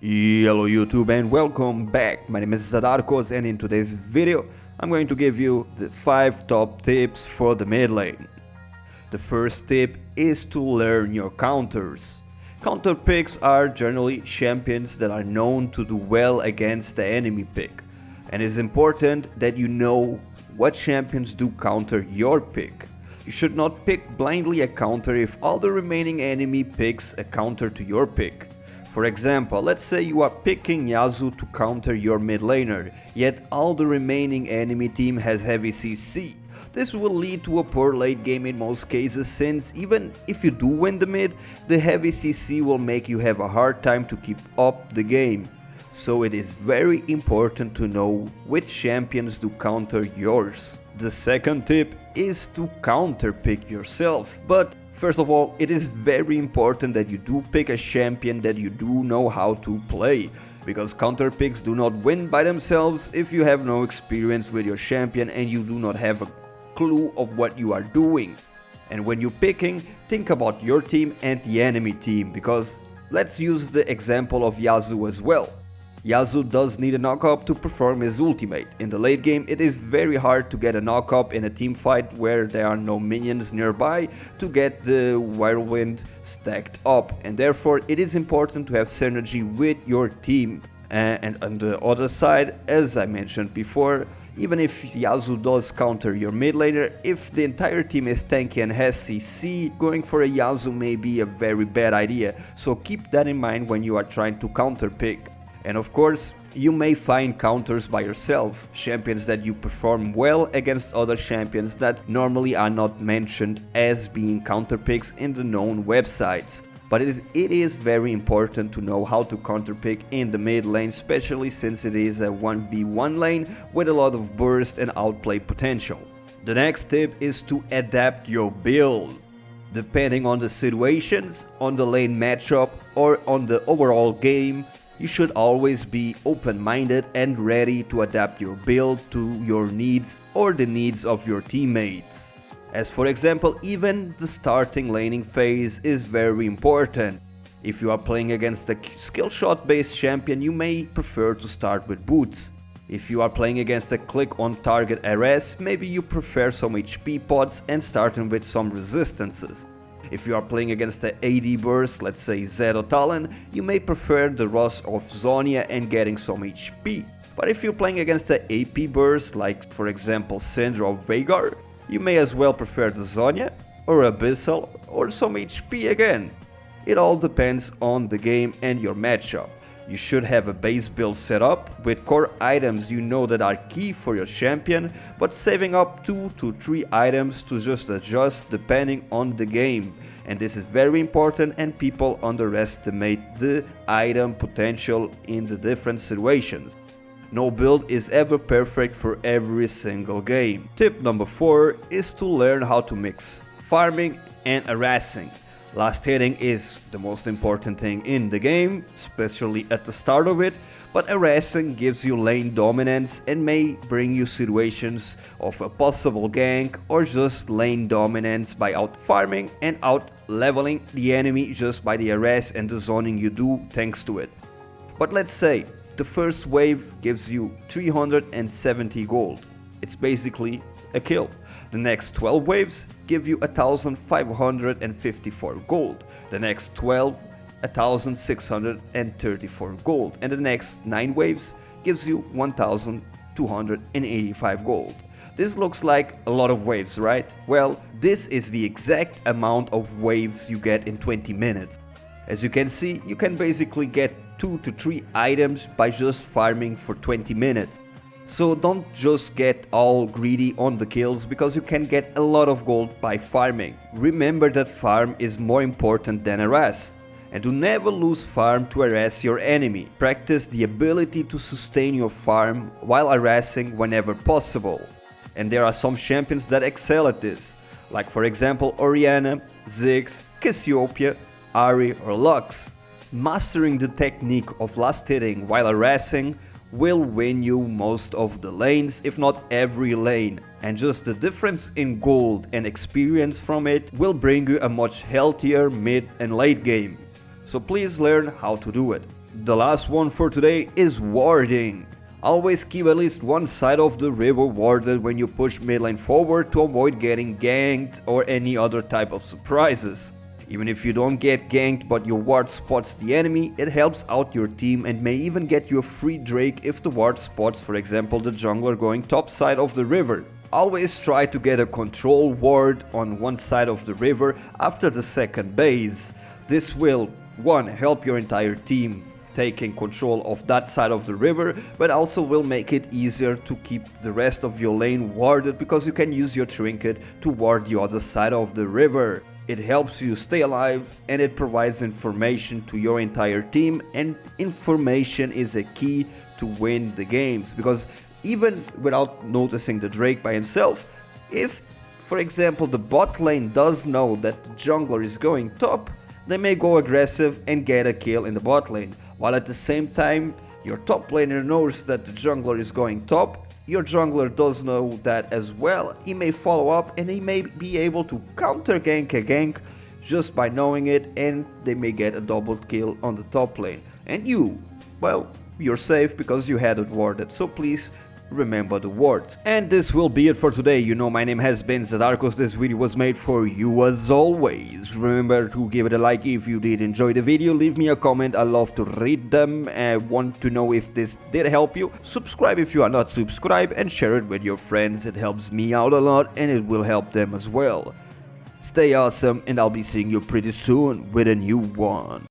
Hello YouTube and welcome back. My name is Zadarkus and in today's video I'm going to give you the 5 top tips for the mid lane. The first tip is to learn your counters. Counter picks are generally champions that are known to do well against the enemy pick, and it is important that you know what champions do counter your pick. You should not pick blindly a counter if all the remaining enemy picks a counter to your pick. For example, let's say you are picking Yasuo to counter your mid laner, yet all the remaining enemy team has heavy CC. This will lead to a poor late game in most cases, since even if you do win the mid, the heavy CC will make you have a hard time to keep up the game. So it is very important to know which champions do counter yours. The second tip is to counter pick yourself, but first of all, it is very important that you do pick a champion that you do know how to play, because counter picks do not win by themselves if you have no experience with your champion and you do not have a clue of what you are doing. And when you're picking, think about your team and the enemy team, because let's use the example of Yasuo as well. Yasuo does need a knock-up to perform his ultimate. In the late game, it is very hard to get a knock-up in a team fight where there are no minions nearby to get the whirlwind stacked up, and therefore it is important to have synergy with your team. And on the other side, as I mentioned before, even if Yasuo does counter your mid laner, if the entire team is tanky and has CC, going for a Yasuo may be a very bad idea, so keep that in mind when you are trying to counter pick. And of course, you may find counters by yourself, champions that you perform well against other champions that normally are not mentioned as being counter picks in the known websites. But it is very important to know how to counter pick in the mid lane, especially since it is a 1v1 lane with a lot of burst and outplay potential. The next tip is to adapt your build. Depending on the situations, on the lane matchup, or on the overall game, you should always be open-minded and ready to adapt your build to your needs or the needs of your teammates. As for example, even the starting laning phase is very important. If you are playing against a skill shot based champion, you may prefer to start with boots. If you are playing against a click on target RS, maybe you prefer some HP pots and starting with some resistances. If you are playing against an AD burst, let's say Zed or Talon, you may prefer the Ross of Zonia and getting some HP. But if you're playing against an AP burst, like for example Syndra or Veigar, you may as well prefer the Zonia or Abyssal or some HP again. It all depends on the game and your matchup. You should have a base build set up with core items you know that are key for your champion, but saving up 2 to 3 items to just adjust depending on the game. And this is very important, and people underestimate the item potential in the different situations. No build is ever perfect for every single game. Tip number 4 is to learn how to mix farming and harassing. Last hitting is the most important thing in the game, especially at the start of it, but harassing gives you lane dominance and may bring you situations of a possible gank or just lane dominance by out farming and out leveling the enemy just by the harass and the zoning you do thanks to it. But let's say the first wave gives you 370 gold. It's basically a kill. The next 12 waves give you 1554 gold. The next 12, 1634 gold. And the next 9 waves gives you 1285 gold. This looks like a lot of waves, right? Well, this is the exact amount of waves you get in 20 minutes. As you can see, you can basically get 2 to 3 items by just farming for 20 minutes. So don't just get all greedy on the kills, because you can get a lot of gold by farming. Remember that farm is more important than harass. And do never lose farm to harass your enemy. Practice the ability to sustain your farm while harassing whenever possible. And there are some champions that excel at this, like for example Orianna, Ziggs, Cassiopeia, Ahri or Lux. Mastering the technique of last hitting while harassing will win you most of the lanes, if not every lane, and just the difference in gold and experience from it will bring you a much healthier mid and late game. So please learn how to do it. The last one for today is warding. Always keep at least one side of the river warded when you push mid lane forward to avoid getting ganked or any other type of surprises. Even if you don't get ganked but your ward spots the enemy, it helps out your team and may even get you a free Drake if the ward spots, for example, the jungler going top side of the river. Always try to get a control ward on one side of the river after the second base. This will, 1. help your entire team taking control of that side of the river, but also will make it easier to keep the rest of your lane warded because you can use your trinket to ward the other side of the river. It helps you stay alive and it provides information to your entire team, and information is a key to win the games, because even without noticing the Drake by himself, if for example the bot lane does know that the jungler is going top, they may go aggressive and get a kill in the bot lane, while at the same time your top laner knows that the jungler is going top. Your jungler does know that as well. He may follow up and he may be able to counter gank a gank just by knowing it, and they may get a double kill on the top lane. And you, well, you're safe because you had it warded, so please remember the wards. And this will be it for today. You know, my name has been Zadarkus. This video was made for you as always. Remember to give it a like if you did enjoy the video. Leave me a comment. I love to read them. I want to know if this did help you. Subscribe if you are not subscribed and share it with your friends. It helps me out a lot and it will help them as well. Stay awesome and I'll be seeing you pretty soon with a new one.